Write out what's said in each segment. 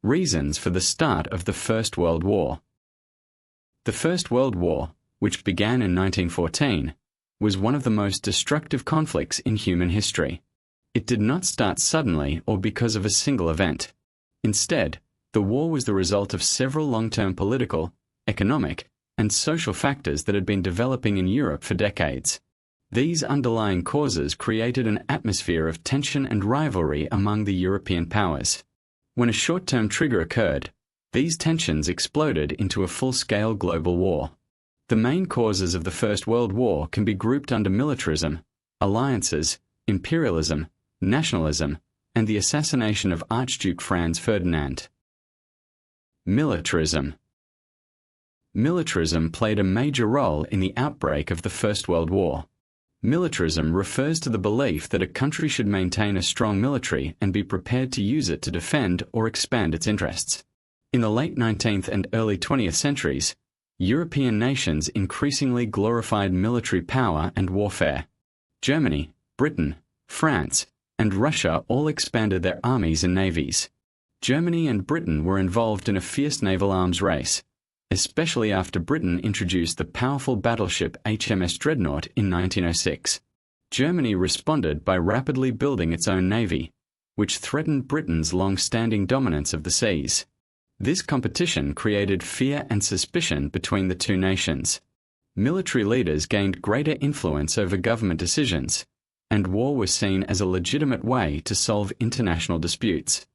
Reasons for the start of the First World War. The First World War, which began in 1914, was one of the most destructive conflicts in human history. It did not start suddenly or because of a single event. Instead, the war was the result of several long-term political, economic, and social factors that had been developing in Europe for decades. These underlying causes created an atmosphere of tension and rivalry among the European powers. When a short-term trigger occurred, these tensions exploded into a full-scale global war. The main causes of the First World War can be grouped under militarism, alliances, imperialism, nationalism, and the assassination of Archduke Franz Ferdinand. Militarism. Militarism played a major role in the outbreak of the First World War. Militarism refers to the belief that a country should maintain a strong military and be prepared to use it to defend or expand its interests. In the late 19th and early 20th centuries, European nations increasingly glorified military power and warfare. Germany, Britain, France, and Russia all expanded their armies and navies. Germany and Britain were involved in a fierce naval arms race, especially after Britain introduced the powerful battleship HMS Dreadnought in 1906. Germany responded by rapidly building its own navy, which threatened Britain's long-standing dominance of the seas. This competition created fear and suspicion between the two nations. Military leaders gained greater influence over government decisions, and war was seen as a legitimate way to solve international disputes.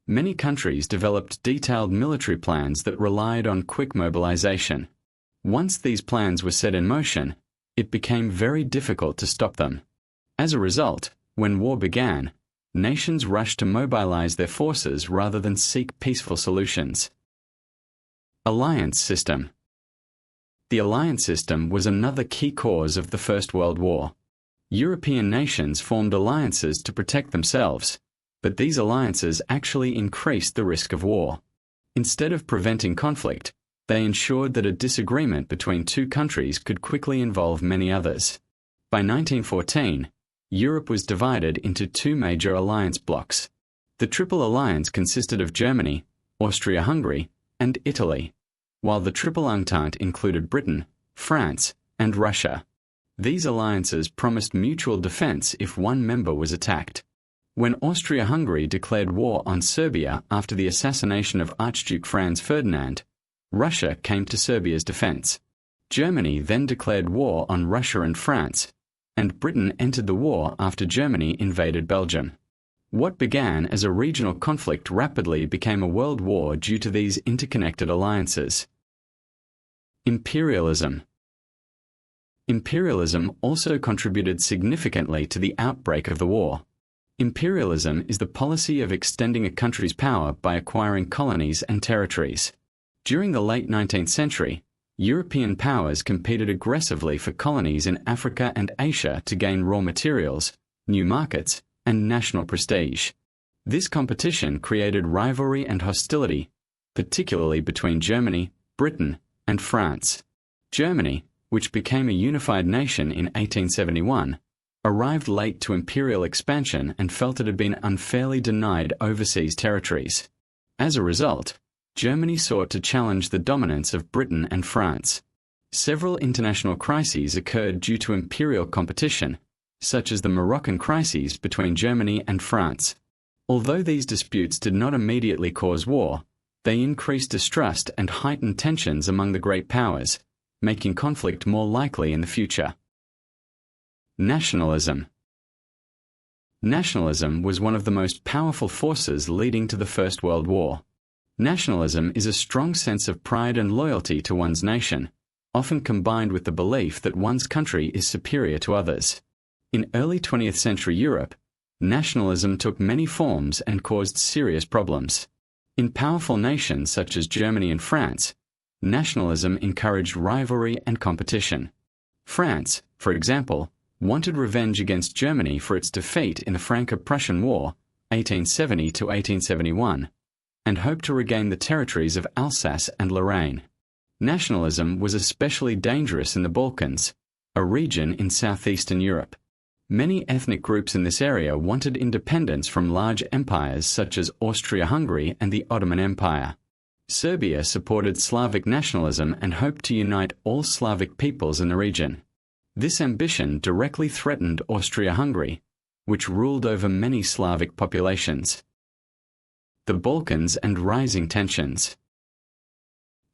Many countries developed detailed military plans that relied on quick mobilization. Once these plans were set in motion, it became very difficult to stop them. As a result, when war began, nations rushed to mobilize their forces rather than seek peaceful solutions. Alliance system. The alliance system was another key cause of the First World War. European nations formed alliances to protect themselves, but these alliances actually increased the risk of war. Instead of preventing conflict, they ensured that a disagreement between two countries could quickly involve many others. By 1914, Europe was divided into two major alliance blocs. The Triple Alliance consisted of Germany, Austria-Hungary, and Italy, while the Triple Entente included Britain, France, and Russia. These alliances promised mutual defense if one member was attacked. When Austria-Hungary declared war on Serbia after the assassination of Archduke Franz Ferdinand, Russia came to Serbia's defense. Germany then declared war on Russia and France, and Britain entered the war after Germany invaded Belgium. What began as a regional conflict rapidly became a world war due to these interconnected alliances. Imperialism. Imperialism also contributed significantly to the outbreak of the war. Imperialism is the policy of extending a country's power by acquiring colonies and territories. During the late 19th century, European powers competed aggressively for colonies in Africa and Asia to gain raw materials, new markets, and national prestige. This competition created rivalry and hostility, particularly between Germany, Britain, and France. Germany, which became a unified nation in 1871, arrived late to imperial expansion and felt it had been unfairly denied overseas territories. As a result, Germany sought to challenge the dominance of Britain and France. Several international crises occurred due to imperial competition, such as the Moroccan crises between Germany and France. Although these disputes did not immediately cause war, they increased distrust and heightened tensions among the great powers, making conflict more likely in the future. Nationalism. Nationalism was one of the most powerful forces leading to the First World War. Nationalism is a strong sense of pride and loyalty to one's nation, often combined with the belief that one's country is superior to others. In early 20th century Europe, nationalism took many forms and caused serious problems. In powerful nations such as Germany and France, nationalism encouraged rivalry and competition. France, for example, wanted revenge against Germany for its defeat in the Franco-Prussian War, 1870 to 1871, and hoped to regain the territories of Alsace and Lorraine. Nationalism was especially dangerous in the Balkans, a region in southeastern Europe. Many ethnic groups in this area wanted independence from large empires such as Austria-Hungary and the Ottoman Empire. Serbia supported Slavic nationalism and hoped to unite all Slavic peoples in the region. This ambition directly threatened Austria-Hungary, which ruled over many Slavic populations. The Balkans and rising tensions.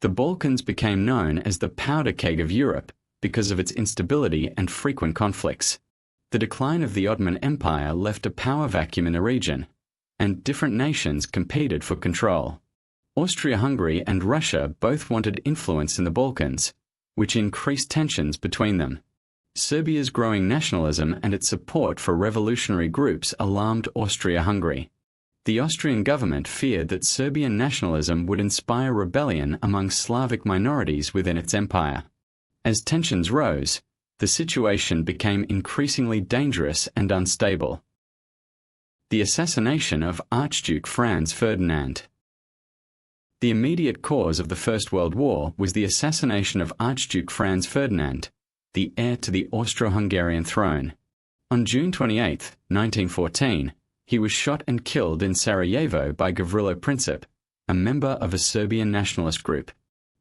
The Balkans became known as the powder keg of Europe because of its instability and frequent conflicts. The decline of the Ottoman Empire left a power vacuum in the region, and different nations competed for control. Austria-Hungary and Russia both wanted influence in the Balkans, which increased tensions between them. Serbia's growing nationalism and its support for revolutionary groups alarmed Austria-Hungary. The Austrian government feared that Serbian nationalism would inspire rebellion among Slavic minorities within its empire. As tensions rose, the situation became increasingly dangerous and unstable. The assassination of Archduke Franz Ferdinand. The immediate cause of the First World War was the assassination of Archduke Franz Ferdinand, the heir to the Austro-Hungarian throne. On June 28, 1914, he was shot and killed in Sarajevo by Gavrilo Princip, a member of a Serbian nationalist group.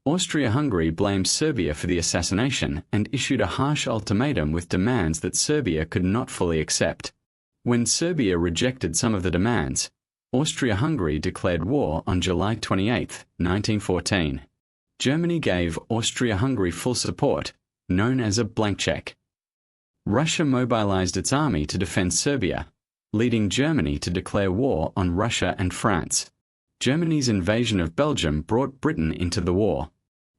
Austria-Hungary blamed Serbia for the assassination and issued a harsh ultimatum with demands that Serbia could not fully accept. When Serbia rejected some of the demands, Austria-Hungary declared war on July 28, 1914. Germany gave Austria-Hungary full support, known as a blank check. Russia mobilized its army to defend Serbia, leading Germany to declare war on Russia and France. Germany's invasion of Belgium brought Britain into the war.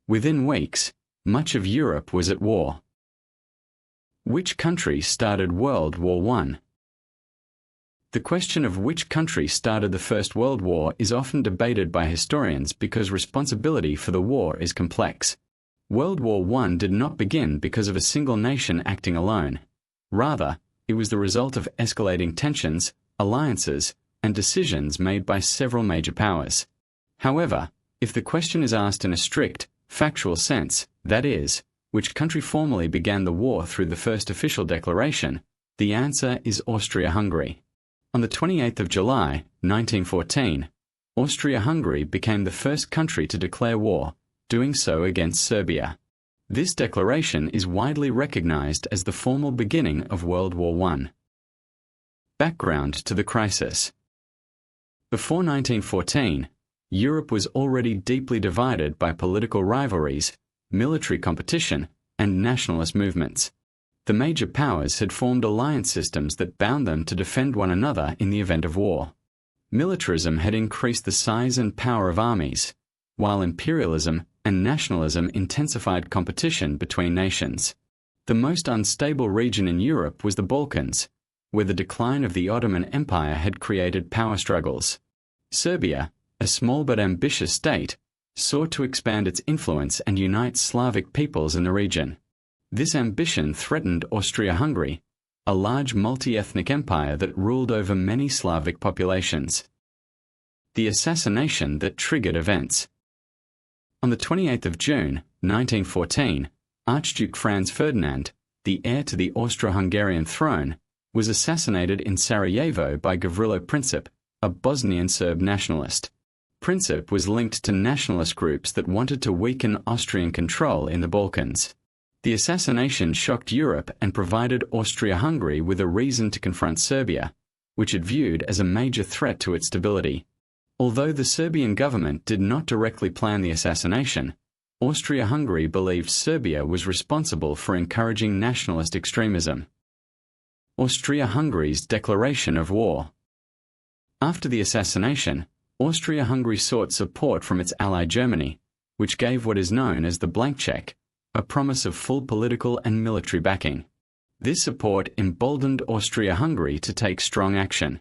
Within weeks, much of Europe was at war. Which country started World War I? The question of which country started the First World War is often debated by historians because responsibility for the war is complex. World War I did not begin because of a single nation acting alone. Rather, it was the result of escalating tensions, alliances, and decisions made by several major powers. However, if the question is asked in a strict, factual sense, that is, which country formally began the war through the first official declaration, the answer is Austria-Hungary. On the 28th of July, 1914, Austria-Hungary became the first country to declare war, doing so against Serbia. This declaration is widely recognized as the formal beginning of World War I. Background to the crisis. Before 1914, Europe was already deeply divided by political rivalries, military competition, and nationalist movements. The major powers had formed alliance systems that bound them to defend one another in the event of war. Militarism had increased the size and power of armies, while imperialism and nationalism intensified competition between nations. The most unstable region in Europe was the Balkans, where the decline of the Ottoman Empire had created power struggles. Serbia, a small but ambitious state, sought to expand its influence and unite Slavic peoples in the region. This ambition threatened Austria-Hungary, a large multi-ethnic empire that ruled over many Slavic populations. The assassination that triggered events. On the 28th of June, 1914, Archduke Franz Ferdinand, the heir to the Austro-Hungarian throne, was assassinated in Sarajevo by Gavrilo Princip, a Bosnian Serb nationalist. Princip was linked to nationalist groups that wanted to weaken Austrian control in the Balkans. The assassination shocked Europe and provided Austria-Hungary with a reason to confront Serbia, which it viewed as a major threat to its stability. Although the Serbian government did not directly plan the assassination, Austria-Hungary believed Serbia was responsible for encouraging nationalist extremism. Austria-Hungary's declaration of war. After the assassination, Austria-Hungary sought support from its ally Germany, which gave what is known as the blank check, a promise of full political and military backing. This support emboldened Austria-Hungary to take strong action.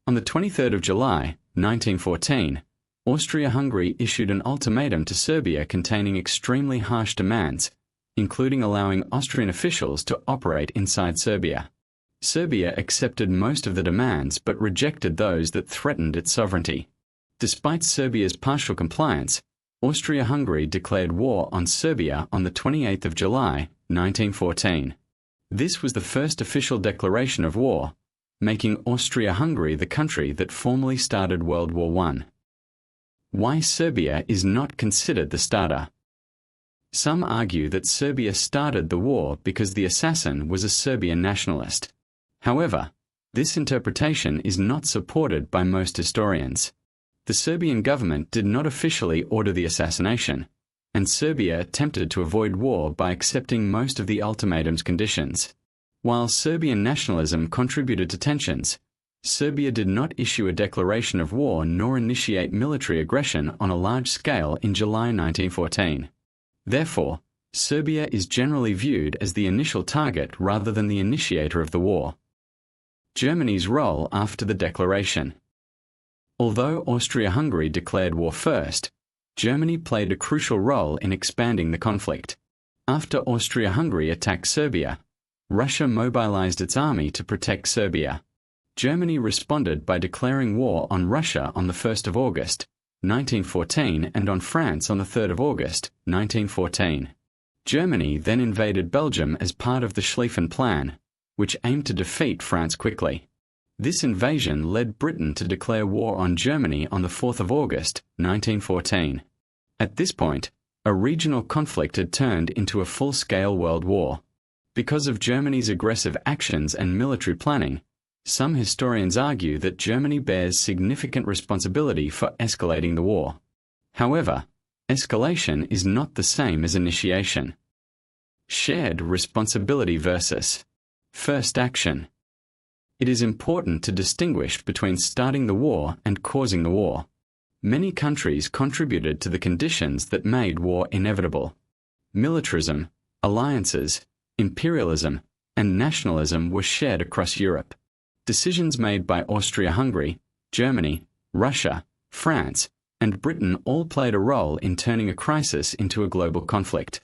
On the 23rd of July, 1914, Austria-Hungary issued an ultimatum to Serbia containing extremely harsh demands, including allowing Austrian officials to operate inside Serbia. Serbia accepted most of the demands but rejected those that threatened its sovereignty. Despite Serbia's partial compliance, Austria-Hungary declared war on Serbia on the 28th of July, 1914. This was the first official declaration of war, making Austria-Hungary the country that formally started World War I. Why Serbia is not considered the starter. Some argue that Serbia started the war because the assassin was a Serbian nationalist. However, this interpretation is not supported by most historians. The Serbian government did not officially order the assassination, and Serbia attempted to avoid war by accepting most of the ultimatum's conditions. While Serbian nationalism contributed to tensions, Serbia did not issue a declaration of war nor initiate military aggression on a large scale in July 1914. Therefore, Serbia is generally viewed as the initial target rather than the initiator of the war. Germany's role after the declaration. Although Austria-Hungary declared war first, Germany played a crucial role in expanding the conflict. After Austria-Hungary attacked Serbia, Russia mobilized its army to protect Serbia. Germany responded by declaring war on Russia on the 1st of August, 1914 and on France on the 3rd of August, 1914. Germany then invaded Belgium as part of the Schlieffen Plan, which aimed to defeat France quickly. This invasion led Britain to declare war on Germany on the 4th of August, 1914. At this point, a regional conflict had turned into a full-scale world war. Because of Germany's aggressive actions and military planning, some historians argue that Germany bears significant responsibility for escalating the war. However, escalation is not the same as initiation. Shared responsibility versus first action. It is important to distinguish between starting the war and causing the war. Many countries contributed to the conditions that made war inevitable. Militarism, alliances, imperialism, and nationalism were shared across Europe. Decisions made by Austria-Hungary, Germany, Russia, France, and Britain all played a role in turning a crisis into a global conflict.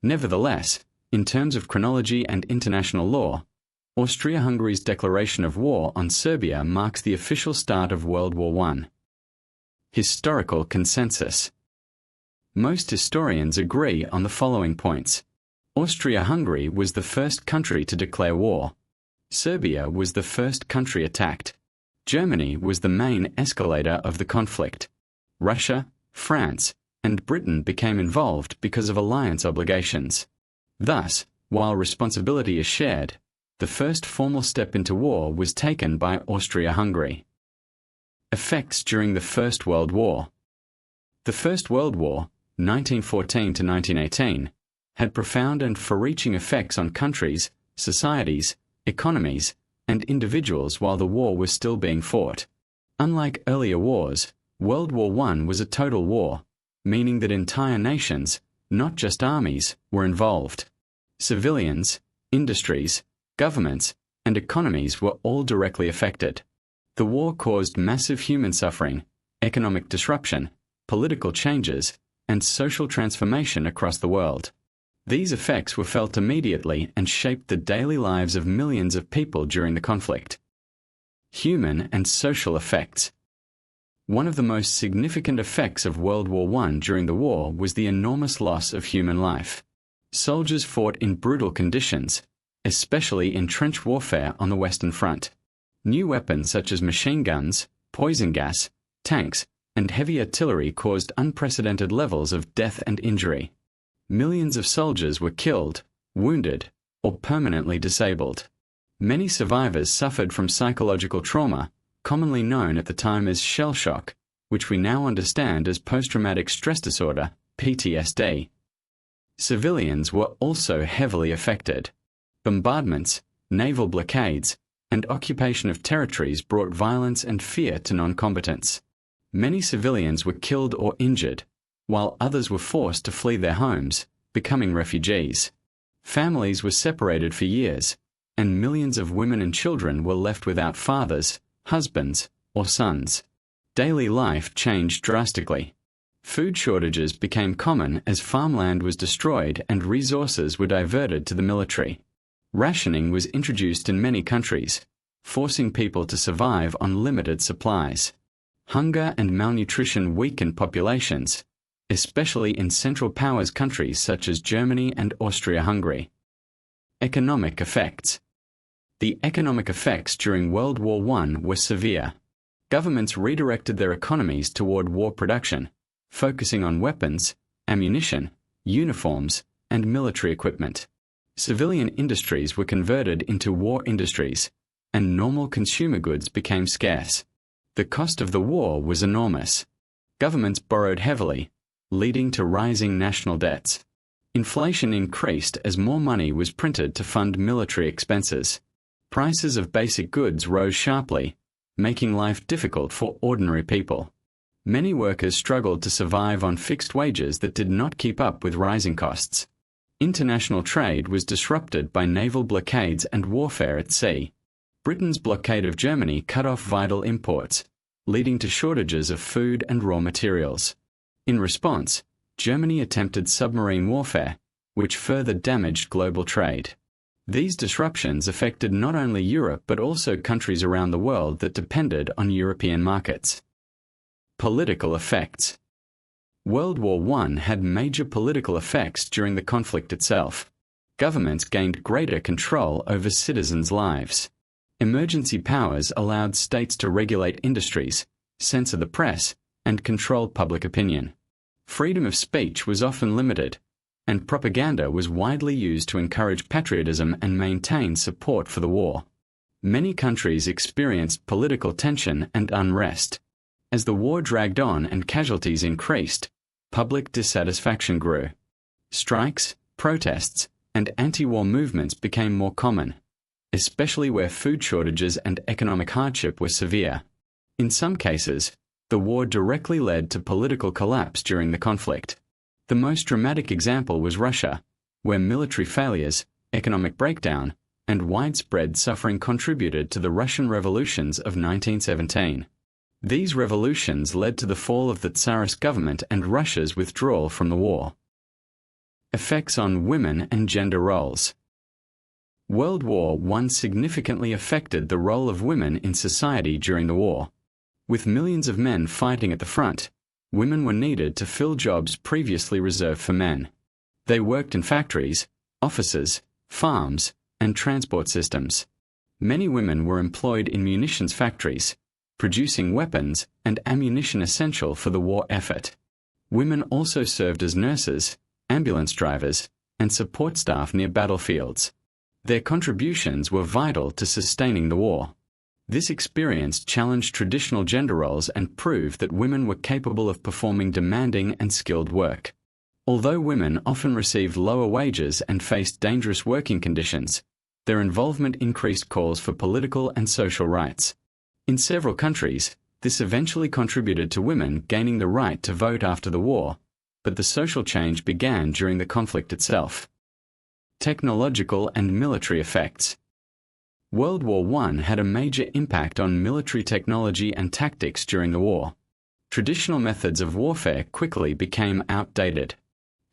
Nevertheless, in terms of chronology and international law, Austria-Hungary's declaration of war on Serbia marks the official start of World War I. Historical consensus. Most historians agree on the following points. Austria-Hungary was the first country to declare war. Serbia was the first country attacked. Germany was the main escalator of the conflict. Russia, France, and Britain became involved because of alliance obligations. Thus, while responsibility is shared, the first formal step into war was taken by Austria-Hungary. Effects during the First World War. The First World War, 1914 to 1918, had profound and far-reaching effects on countries, societies, economies, and individuals while the war was still being fought. Unlike earlier wars, World War I was a total war, meaning that entire nations, not just armies, were involved. Civilians, industries, governments, and economies were all directly affected. The war caused massive human suffering, economic disruption, political changes, and social transformation across the world. These effects were felt immediately and shaped the daily lives of millions of people during the conflict. Human and social effects. One of the most significant effects of World War I during the war was the enormous loss of human life. Soldiers fought in brutal conditions, especially in trench warfare on the Western Front. New weapons such as machine guns, poison gas, tanks, and heavy artillery caused unprecedented levels of death and injury. Millions of soldiers were killed, wounded, or permanently disabled. Many survivors suffered from psychological trauma, commonly known at the time as shell shock, which we now understand as post-traumatic stress disorder, PTSD. Civilians were also heavily affected. Bombardments, naval blockades, and occupation of territories brought violence and fear to non-combatants. Many civilians were killed or injured, while others were forced to flee their homes, becoming refugees. Families were separated for years, and millions of women and children were left without fathers, husbands, or sons. Daily life changed drastically. Food shortages became common as farmland was destroyed and resources were diverted to the military. Rationing was introduced in many countries, forcing people to survive on limited supplies. Hunger and malnutrition weakened populations, especially in Central Powers countries such as Germany and Austria-Hungary. Economic effects. The economic effects during World War I were severe. Governments redirected their economies toward war production, focusing on weapons, ammunition, uniforms, and military equipment. Civilian industries were converted into war industries, and normal consumer goods became scarce. The cost of the war was enormous. Governments borrowed heavily, leading to rising national debts. Inflation increased as more money was printed to fund military expenses. Prices of basic goods rose sharply, making life difficult for ordinary people. Many workers struggled to survive on fixed wages that did not keep up with rising costs. International trade was disrupted by naval blockades and warfare at sea. Britain's blockade of Germany cut off vital imports, leading to shortages of food and raw materials. In response, Germany attempted submarine warfare, which further damaged global trade. These disruptions affected not only Europe but also countries around the world that depended on European markets. Political effects. World War I had major political effects during the conflict itself. Governments gained greater control over citizens' lives. Emergency powers allowed states to regulate industries, censor the press, and control public opinion. Freedom of speech was often limited, and propaganda was widely used to encourage patriotism and maintain support for the war. Many countries experienced political tension and unrest. As the war dragged on and casualties increased, public dissatisfaction grew. Strikes, protests, and anti-war movements became more common, especially where food shortages and economic hardship were severe. In some cases, the war directly led to political collapse during the conflict. The most dramatic example was Russia, where military failures, economic breakdown, and widespread suffering contributed to the Russian revolutions of 1917. These revolutions led to the fall of the Tsarist government and Russia's withdrawal from the war. Effects on women and gender roles. World War I significantly affected the role of women in society during the war. With millions of men fighting at the front, women were needed to fill jobs previously reserved for men. They worked in factories, offices, farms, and transport systems. Many women were employed in munitions factories, producing weapons and ammunition essential for the war effort. Women also served as nurses, ambulance drivers, and support staff near battlefields. Their contributions were vital to sustaining the war. This experience challenged traditional gender roles and proved that women were capable of performing demanding and skilled work. Although women often received lower wages and faced dangerous working conditions, their involvement increased calls for political and social rights. In several countries, this eventually contributed to women gaining the right to vote after the war, but the social change began during the conflict itself. Technological and military effects. World War I had a major impact on military technology and tactics during the war. Traditional methods of warfare quickly became outdated.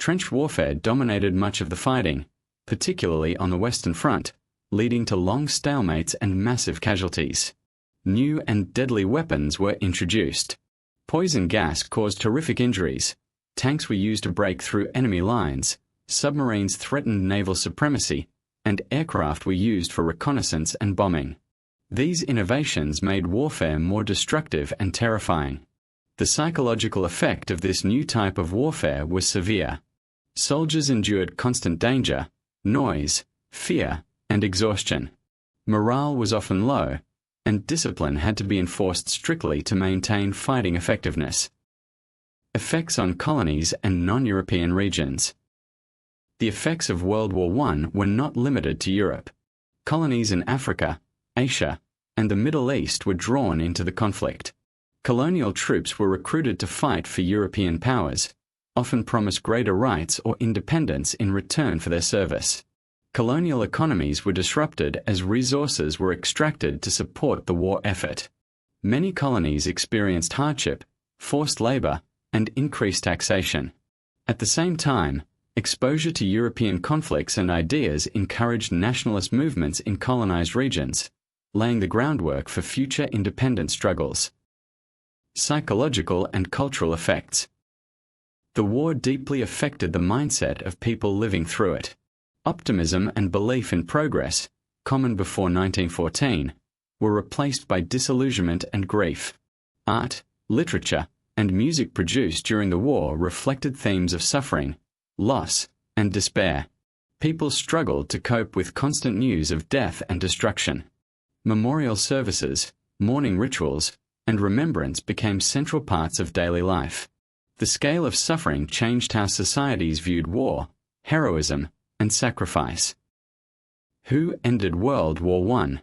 Trench warfare dominated much of the fighting, particularly on the Western Front, leading to long stalemates and massive casualties. New and deadly weapons were introduced. Poison gas caused horrific injuries. Tanks were used to break through enemy lines. Submarines threatened naval supremacy, and aircraft were used for reconnaissance and bombing. These innovations made warfare more destructive and terrifying. The psychological effect of this new type of warfare was severe. Soldiers endured constant danger, noise, fear, and exhaustion. Morale was often low, and discipline had to be enforced strictly to maintain fighting effectiveness. Effects on colonies and non-European regions. The effects of World War I were not limited to Europe. Colonies in Africa, Asia, and the Middle East were drawn into the conflict. Colonial troops were recruited to fight for European powers, often promised greater rights or independence in return for their service. Colonial economies were disrupted as resources were extracted to support the war effort. Many colonies experienced hardship, forced labor, and increased taxation. At the same time, exposure to European conflicts and ideas encouraged nationalist movements in colonized regions, laying the groundwork for future independence struggles. Psychological and cultural effects. The war deeply affected the mindset of people living through it. Optimism and belief in progress, common before 1914, were replaced by disillusionment and grief. Art, literature, and music produced during the war reflected themes of suffering, loss, and despair. People struggled to cope with constant news of death and destruction. Memorial services, mourning rituals, and remembrance became central parts of daily life. The scale of suffering changed how societies viewed war, heroism, and sacrifice. Who ended World War I?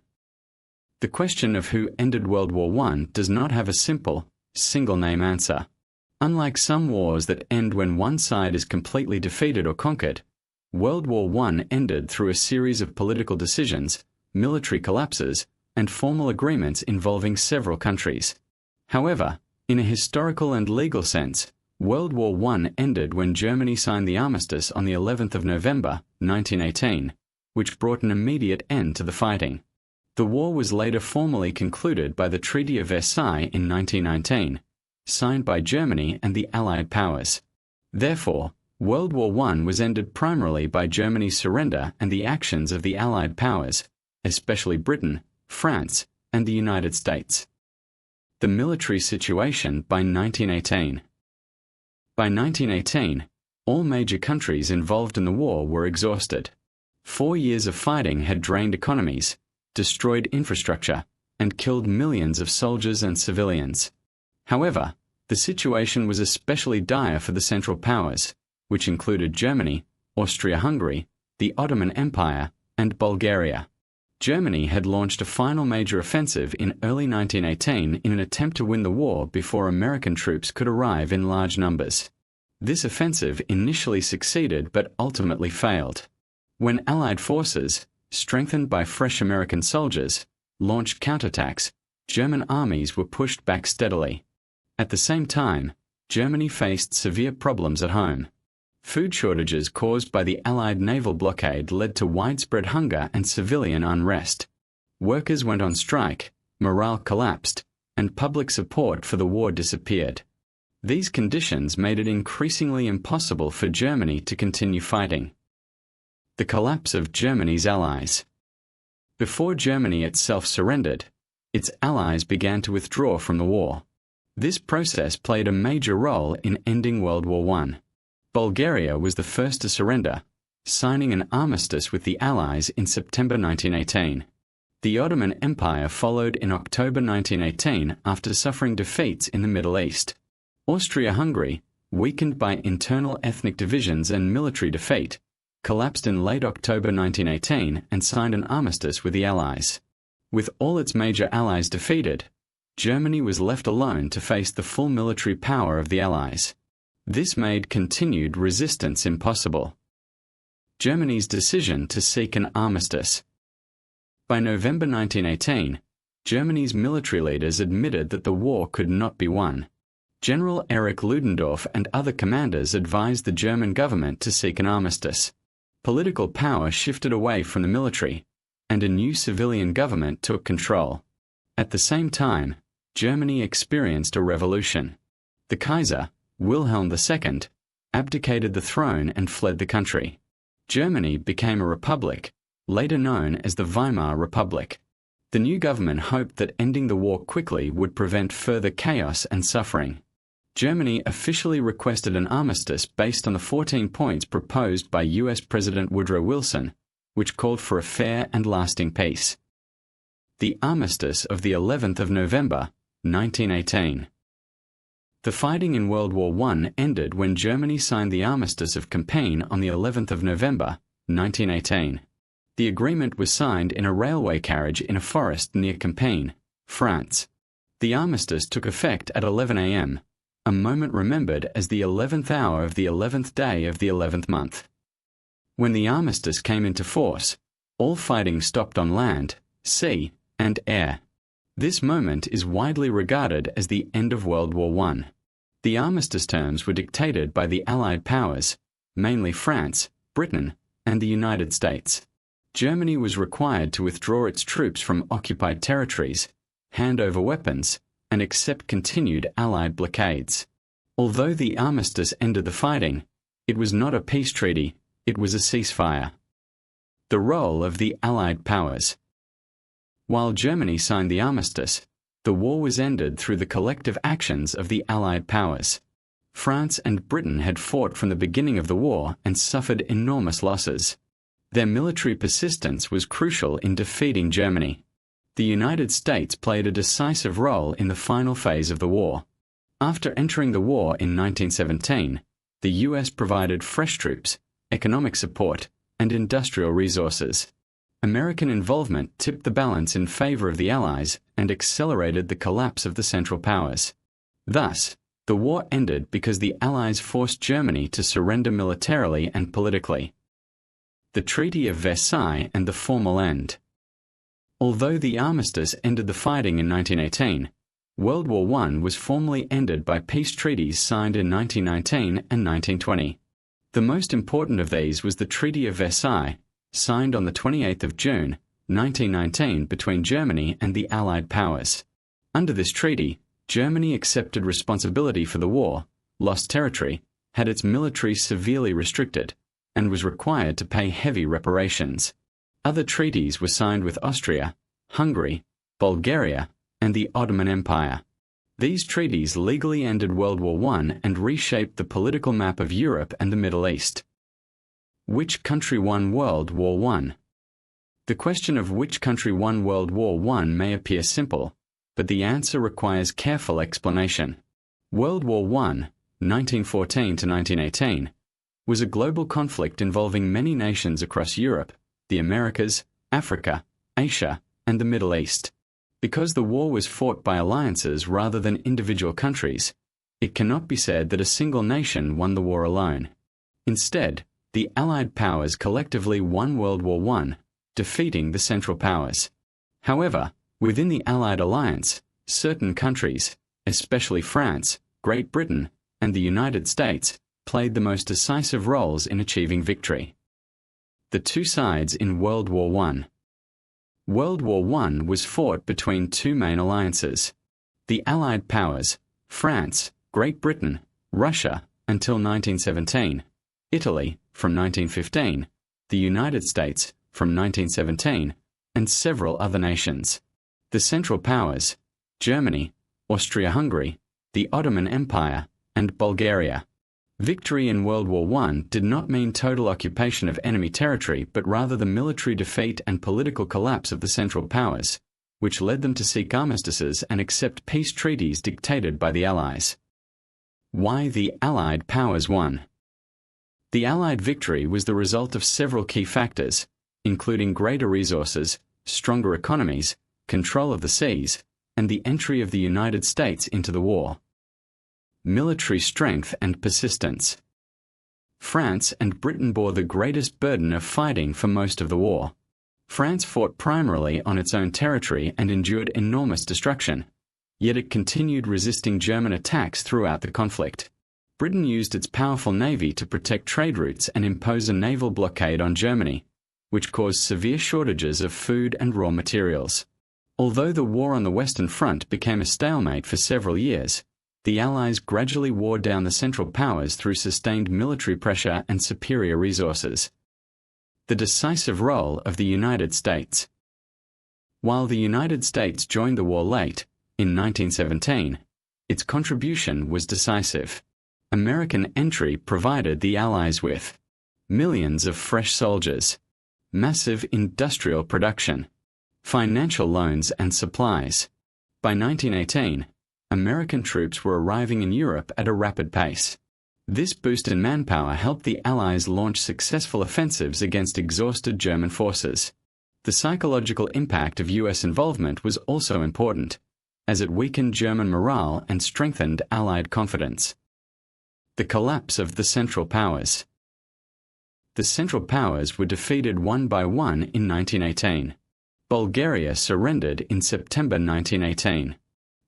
The question of who ended World War I does not have a simple, single-name answer. Unlike some wars that end when one side is completely defeated or conquered, World War I ended through a series of political decisions, military collapses, and formal agreements involving several countries. However, in a historical and legal sense, World War I ended when Germany signed the armistice on the 11th of November, 1918, which brought an immediate end to the fighting. The war was later formally concluded by the Treaty of Versailles in 1919, signed by Germany and the Allied powers. Therefore, World War I was ended primarily by Germany's surrender and the actions of the Allied powers, especially Britain, France, and the United States. The military situation by 1918. By 1918, all major countries involved in the war were exhausted. 4 years of fighting had drained economies, destroyed infrastructure, and killed millions of soldiers and civilians. However, the situation was especially dire for the Central Powers, which included Germany, Austria-Hungary, the Ottoman Empire, and Bulgaria. Germany had launched a final major offensive in early 1918 in an attempt to win the war before American troops could arrive in large numbers. This offensive initially succeeded but ultimately failed. When Allied forces, strengthened by fresh American soldiers, launched counterattacks, German armies were pushed back steadily. At the same time, Germany faced severe problems at home. Food shortages caused by the Allied naval blockade led to widespread hunger and civilian unrest. Workers went on strike, morale collapsed, and public support for the war disappeared. These conditions made it increasingly impossible for Germany to continue fighting. The collapse of Germany's allies. Before Germany itself surrendered, its allies began to withdraw from the war. This process played a major role in ending World War I. Bulgaria was the first to surrender, signing an armistice with the Allies in September 1918. The Ottoman Empire followed in October 1918 after suffering defeats in the Middle East. Austria-Hungary, weakened by internal ethnic divisions and military defeat, collapsed in late October 1918 and signed an armistice with the Allies. With all its major allies defeated, Germany was left alone to face the full military power of the Allies. This made continued resistance impossible. Germany's decision to seek an armistice. By November 1918, Germany's military leaders admitted that the war could not be won. General Erich Ludendorff and other commanders advised the German government to seek an armistice. Political power shifted away from the military, and a new civilian government took control. At the same time, Germany experienced a revolution. The Kaiser, Wilhelm II, abdicated the throne and fled the country. Germany became a republic, later known as the Weimar Republic. The new government hoped that ending the war quickly would prevent further chaos and suffering. Germany officially requested an armistice based on the 14 points proposed by U.S. President Woodrow Wilson, which called for a fair and lasting peace. The Armistice of the 11th of November, 1918. The fighting in World War I ended when Germany signed the Armistice of Compiègne on the 11th of November, 1918. The agreement was signed in a railway carriage in a forest near Compiègne, France. The armistice took effect at 11 a.m., a moment remembered as the 11th hour of the 11th day of the 11th month. When the armistice came into force, all fighting stopped on land, sea, and air. This moment is widely regarded as the end of World War I. The armistice terms were dictated by the Allied powers, mainly France, Britain, and the United States. Germany was required to withdraw its troops from occupied territories, hand over weapons, and accept continued Allied blockades. Although the armistice ended the fighting, it was not a peace treaty, it was a ceasefire. The role of the Allied powers. While Germany signed the armistice, the war was ended through the collective actions of the Allied powers. France and Britain had fought from the beginning of the war and suffered enormous losses. Their military persistence was crucial in defeating Germany. The United States played a decisive role in the final phase of the war. After entering the war in 1917, the US provided fresh troops, economic support, and industrial resources. American involvement tipped the balance in favor of the Allies and accelerated the collapse of the Central Powers. Thus, the war ended because the Allies forced Germany to surrender militarily and politically. The Treaty of Versailles and the formal end. Although the armistice ended the fighting in 1918, World War I was formally ended by peace treaties signed in 1919 and 1920. The most important of these was the Treaty of Versailles, signed on the 28th of June, 1919 between Germany and the Allied powers. Under this treaty, Germany accepted responsibility for the war, lost territory, had its military severely restricted, and was required to pay heavy reparations. Other treaties were signed with Austria, Hungary, Bulgaria, and the Ottoman Empire. These treaties legally ended World War I and reshaped the political map of Europe and the Middle East. Which country won World War I? The question of which country won World War I may appear simple, but the answer requires careful explanation. World War I, 1914 to 1918, was a global conflict involving many nations across Europe, the Americas, Africa, Asia, and the Middle East. Because the war was fought by alliances rather than individual countries, it cannot be said that a single nation won the war alone. Instead, the Allied powers collectively won World War I, defeating the Central Powers. However, within the Allied alliance, certain countries, especially France, Great Britain, and the United States, played the most decisive roles in achieving victory. The two sides in World War I. World War I was fought between two main alliances. The Allied powers, France, Great Britain, Russia, until 1917, Italy, from 1915, the United States, from 1917, and several other nations. The Central Powers, Germany, Austria-Hungary, the Ottoman Empire, and Bulgaria. Victory in World War I did not mean total occupation of enemy territory but rather the military defeat and political collapse of the Central Powers, which led them to seek armistices and accept peace treaties dictated by the Allies. Why the Allied powers won? The Allied victory was the result of several key factors, including greater resources, stronger economies, control of the seas, and the entry of the United States into the war. Military strength and persistence. France and Britain bore the greatest burden of fighting for most of the war. France fought primarily on its own territory and endured enormous destruction, yet it continued resisting German attacks throughout the conflict. Britain used its powerful navy to protect trade routes and impose a naval blockade on Germany, which caused severe shortages of food and raw materials. Although the war on the Western Front became a stalemate for several years, the Allies gradually wore down the Central Powers through sustained military pressure and superior resources. The decisive role of the United States. While the United States joined the war late, in 1917, its contribution was decisive. American entry provided the Allies with millions of fresh soldiers, massive industrial production, financial loans and supplies. By 1918, American troops were arriving in Europe at a rapid pace. This boost in manpower helped the Allies launch successful offensives against exhausted German forces. The psychological impact of US involvement was also important, as it weakened German morale and strengthened Allied confidence. The collapse of the Central Powers. The Central Powers were defeated one by one in 1918. Bulgaria surrendered in September 1918.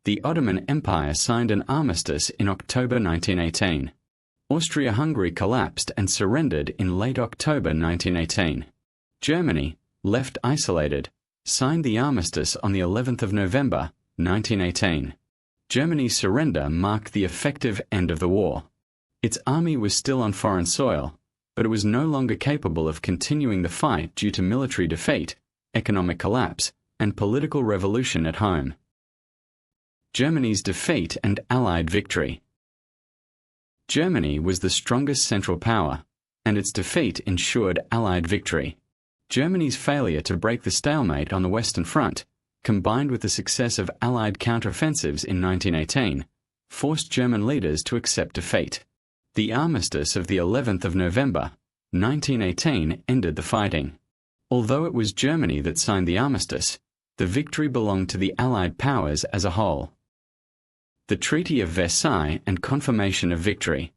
The Ottoman Empire signed an armistice in October 1918. Austria-Hungary collapsed and surrendered in late October 1918. Germany, left isolated, signed the armistice on the 11th of November 1918. Germany's surrender marked the effective end of the war. Its army was still on foreign soil, but it was no longer capable of continuing the fight due to military defeat, economic collapse, and political revolution at home. Germany's defeat and Allied victory. Germany was the strongest central power, and its defeat ensured Allied victory. Germany's failure to break the stalemate on the Western Front, combined with the success of Allied counteroffensives in 1918, forced German leaders to accept defeat. The armistice of the 11th of November, 1918 ended the fighting. Although it was Germany that signed the armistice, the victory belonged to the Allied powers as a whole. The Treaty of Versailles and confirmation of victory.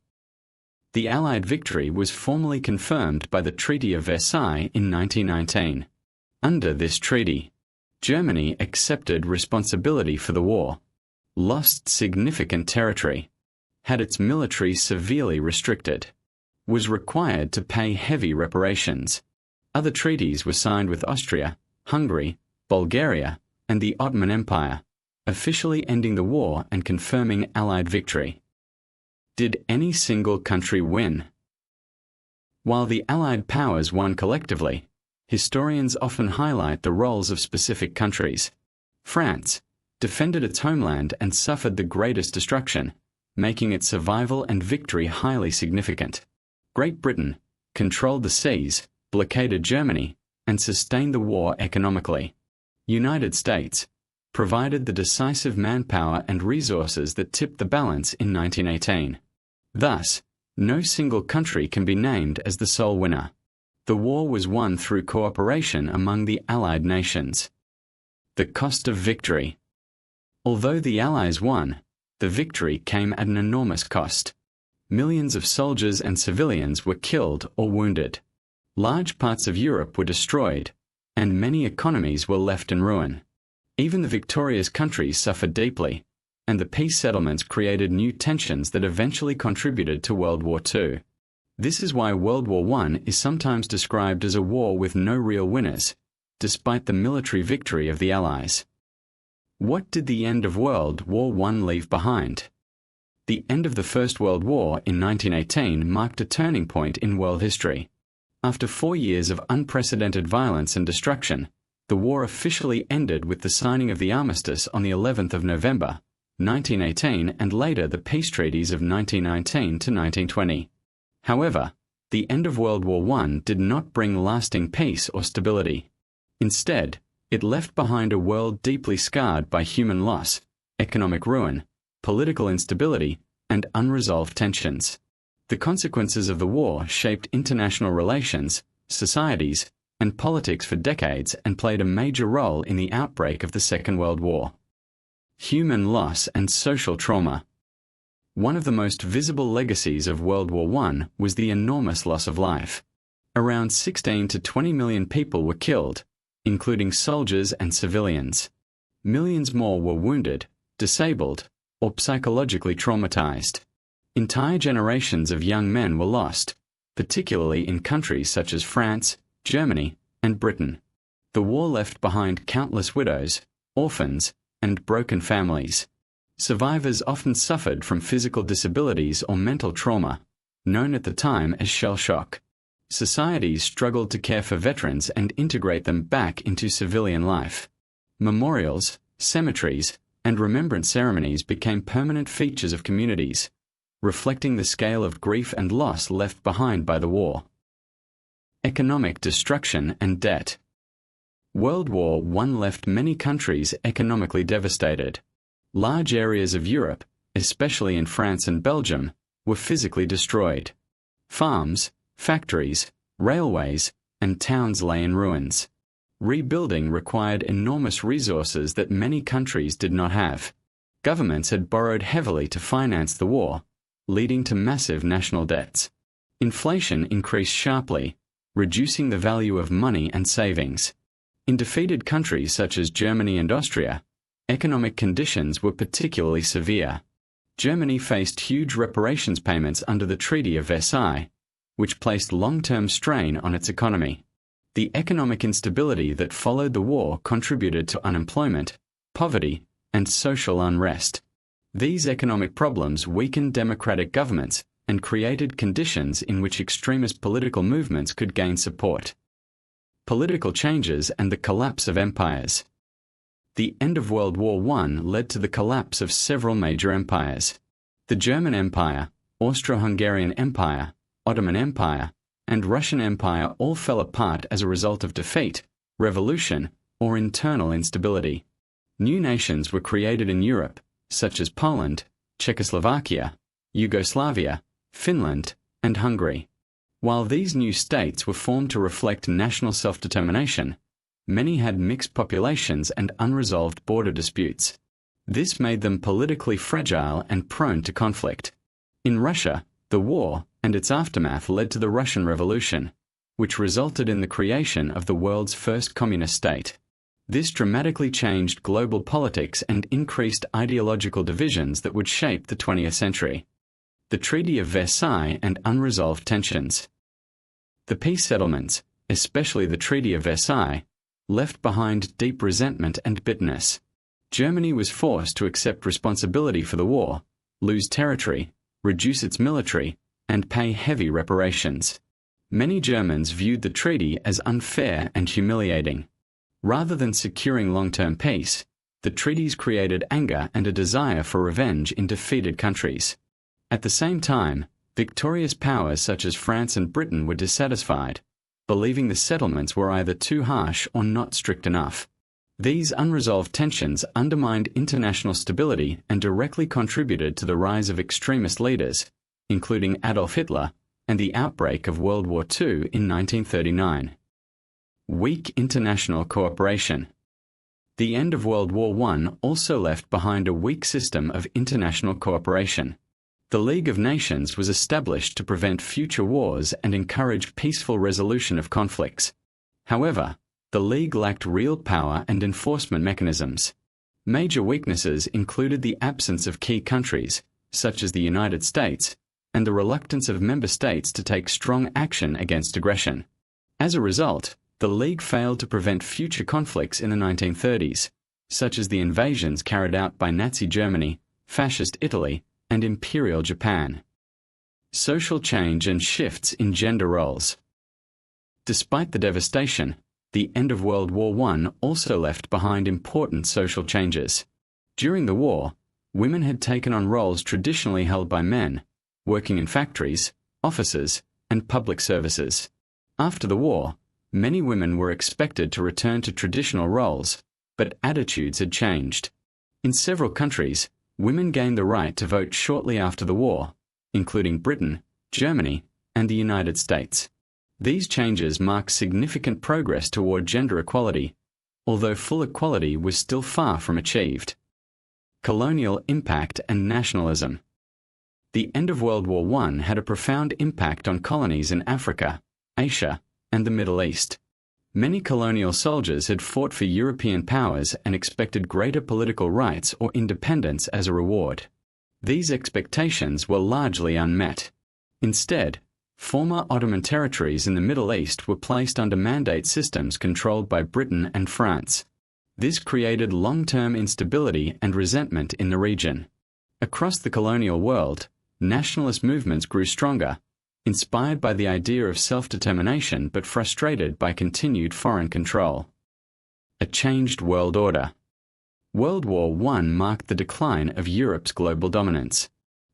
The Allied victory was formally confirmed by the Treaty of Versailles in 1919. Under this treaty, Germany accepted responsibility for the war, lost significant territory, had its military severely restricted, was required to pay heavy reparations. Other treaties were signed with Austria, Hungary, Bulgaria, and the Ottoman Empire, officially ending the war and confirming Allied victory. Did any single country win? While the Allied powers won collectively, historians often highlight the roles of specific countries. France defended its homeland and suffered the greatest destruction, making its survival and victory highly significant. Great Britain controlled the seas, blockaded Germany, and sustained the war economically. United States provided the decisive manpower and resources that tipped the balance in 1918. Thus, no single country can be named as the sole winner. The war was won through cooperation among the Allied nations. The cost of victory. Although the Allies won, the victory came at an enormous cost. Millions of soldiers and civilians were killed or wounded. Large parts of Europe were destroyed, and many economies were left in ruin. Even the victorious countries suffered deeply, and the peace settlements created new tensions that eventually contributed to World War II. This is why World War I is sometimes described as a war with no real winners, despite the military victory of the Allies. What did the end of World War I leave behind? The end of the First World War in 1918 marked a turning point in world history. After 4 years of unprecedented violence and destruction, the war officially ended with the signing of the armistice on the 11th of November, 1918, and later the peace treaties of 1919 to 1920. However, the end of World War I did not bring lasting peace or stability. Instead, it left behind a world deeply scarred by human loss, economic ruin, political instability, and unresolved tensions. The consequences of the war shaped international relations, societies, and politics for decades and played a major role in the outbreak of the Second World War. Human loss and social trauma. One of the most visible legacies of World War I was the enormous loss of life. Around 16 to 20 million people were killed, including soldiers and civilians. Millions more were wounded, disabled, or psychologically traumatized. Entire generations of young men were lost, particularly in countries such as France, Germany, and Britain. The war left behind countless widows, orphans, and broken families. Survivors often suffered from physical disabilities or mental trauma, known at the time as shell shock. Societies struggled to care for veterans and integrate them back into civilian life. Memorials, cemeteries, and remembrance ceremonies became permanent features of communities, reflecting the scale of grief and loss left behind by the war. Economic destruction and debt. World War I left many countries economically devastated. Large areas of Europe, especially in France and Belgium, were physically destroyed. Farms, factories, railways, and towns lay in ruins. Rebuilding required enormous resources that many countries did not have. Governments had borrowed heavily to finance the war, leading to massive national debts. Inflation increased sharply, reducing the value of money and savings. In defeated countries such as Germany and Austria, economic conditions were particularly severe. Germany faced huge reparations payments under the Treaty of Versailles, which placed long-term strain on its economy. The economic instability that followed the war contributed to unemployment, poverty, and social unrest. These economic problems weakened democratic governments and created conditions in which extremist political movements could gain support. Political changes and the collapse of empires. The end of World War I led to the collapse of several major empires. The German Empire, Austro-Hungarian Empire, Ottoman Empire, and Russian Empire all fell apart as a result of defeat, revolution, or internal instability. New nations were created in Europe, such as Poland, Czechoslovakia, Yugoslavia, Finland, and Hungary. While these new states were formed to reflect national self-determination, many had mixed populations and unresolved border disputes. This made them politically fragile and prone to conflict. In Russia, the war and its aftermath led to the Russian Revolution, which resulted in the creation of the world's first communist state. This dramatically changed global politics and increased ideological divisions that would shape the 20th century. The Treaty of Versailles and unresolved tensions. The peace settlements, especially the Treaty of Versailles, left behind deep resentment and bitterness. Germany was forced to accept responsibility for the war, lose territory, reduce its military, and pay heavy reparations. Many Germans viewed the treaty as unfair and humiliating. Rather than securing long-term peace, the treaties created anger and a desire for revenge in defeated countries. At the same time, victorious powers such as France and Britain were dissatisfied, believing the settlements were either too harsh or not strict enough. These unresolved tensions undermined international stability and directly contributed to the rise of extremist leaders, including Adolf Hitler, and the outbreak of World War II in 1939. Weak international cooperation. The end of World War I also left behind a weak system of international cooperation. The League of Nations was established to prevent future wars and encourage peaceful resolution of conflicts. However, the League lacked real power and enforcement mechanisms. Major weaknesses included the absence of key countries, such as the United States, and the reluctance of member states to take strong action against aggression. As a result, the League failed to prevent future conflicts in the 1930s, such as the invasions carried out by Nazi Germany, Fascist Italy, and Imperial Japan. Social change and shifts in gender roles. Despite the devastation, the end of World War I also left behind important social changes. During the war, women had taken on roles traditionally held by men, working in factories, offices, and public services. After the war, many women were expected to return to traditional roles, but attitudes had changed. In several countries, women gained the right to vote shortly after the war, including Britain, Germany, and the United States. These changes marked significant progress toward gender equality, although full equality was still far from achieved. Colonial impact and nationalism. The end of World War I had a profound impact on colonies in Africa, Asia, and the Middle East. Many colonial soldiers had fought for European powers and expected greater political rights or independence as a reward. These expectations were largely unmet. Instead, former Ottoman territories in the Middle East were placed under mandate systems controlled by Britain and France. This created long-term instability and resentment in the region. Across the colonial world, nationalist movements grew stronger, inspired by the idea of self-determination but frustrated by continued foreign control. A changed world order. World War I marked the decline of Europe's global dominance.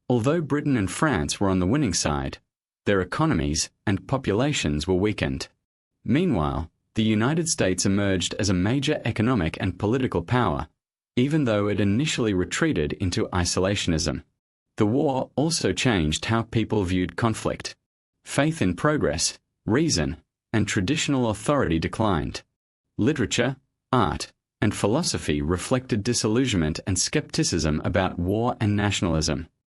Although Britain and France were on the winning side, their economies and populations were weakened. Meanwhile, the United States emerged as a major economic and political power, even though it initially retreated into isolationism. The war also changed how people viewed conflict. Faith in progress, reason, and traditional authority declined. Literature, art, and philosophy reflected disillusionment and skepticism about war and nationalism.